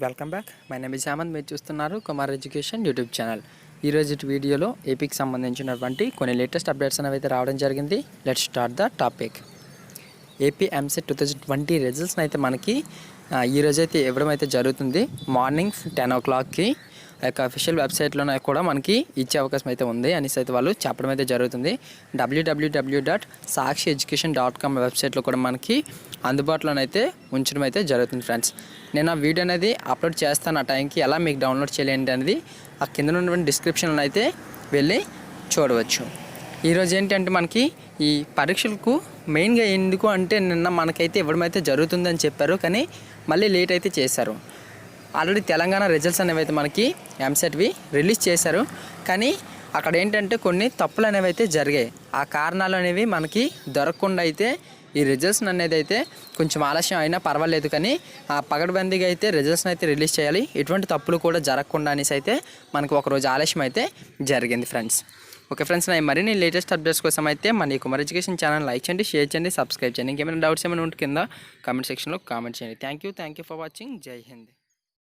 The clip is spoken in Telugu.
Welcome back. My name is Hemant. మీరు చూస్తున్నారు కుమార్ ఎడ్యుకేషన్ యూట్యూబ్ ఛానల్. ఈరోజు వీడియోలో ఏపీకి సంబంధించినటువంటి కొన్ని లేటెస్ట్ అప్డేట్స్ అనేవి అయితే రావడం జరిగింది. Let's start the topic. AP EAMCET 2020 రిజల్ట్స్ని అయితే మనకి ఈరోజైతే ఇవ్వడం అయితే జరుగుతుంది. మార్నింగ్ 10 o'clockకి ఆ యొక్క అఫీషియల్ వెబ్సైట్లోనే కూడా మనకి ఇచ్చే అవకాశం అయితే ఉంది అనేసి అయితే వాళ్ళు చెప్పడం అయితే జరుగుతుంది. www.sakshieducation.com వెబ్సైట్లో కూడా మనకి అందుబాటులోనైతే ఉంచడం అయితే జరుగుతుంది ఫ్రెండ్స్. నేను ఆ వీడియో అనేది అప్లోడ్ చేస్తాను. ఆ టైంకి ఎలా మీకు డౌన్లోడ్ చేయాలి అనేది ఆ కింద ఉన్నటువంటి డిస్క్రిప్షన్లో అయితే వెళ్ళి చూడవచ్చు. ఈరోజు ఏంటంటే మనకి ఈ పరీక్షలకు మెయిన్గా ఎందుకు అంటే నిన్న మనకైతే ఇవ్వడం అయితే జరుగుతుందని చెప్పారు, కానీ మళ్ళీ లేట్ అయితే చేశారు. ఆల్రెడీ తెలంగాణ రిజల్ట్స్ అనేవి అయితే మనకి ఎంసెట్వి రిలీజ్ చేశారు, కానీ అక్కడ ఏంటంటే కొన్ని తప్పులు అనేవి అయితే జరిగాయి. ఆ కారణాలు అనేవి మనకి దొరకకుండా అయితే ఈ రిజల్ట్స్ అనేది అయితే కొంచెం ఆలస్యం అయినా పర్వాలేదు, కానీ ఆ పగడబందీగా అయితే రిజల్ట్స్ని అయితే రిలీజ్ చేయాలి. ఎటువంటి తప్పులు కూడా జరగకుండా అనేసి అయితే మనకు ఒకరోజు ఆలస్యం అయితే జరిగింది ఫ్రెండ్స్. ఓకే ఫ్రెండ్స్, నేను మరిన్ని లేటెస్ట్ అప్డేట్స్ కోసం అయితే మన కుమార్ ఎడ్యుకేషన్ ఛానల్ లైక్ చేయండి, షేర్ చేయండి, సబ్స్క్రైబ్ చేయండి. ఇంకేమైనా డౌట్స్ ఏమైనా ఉంటే కింద కామెంట్ సెక్షన్లో కామెంట్ చేయండి. Thank you for watching. జై హింద్.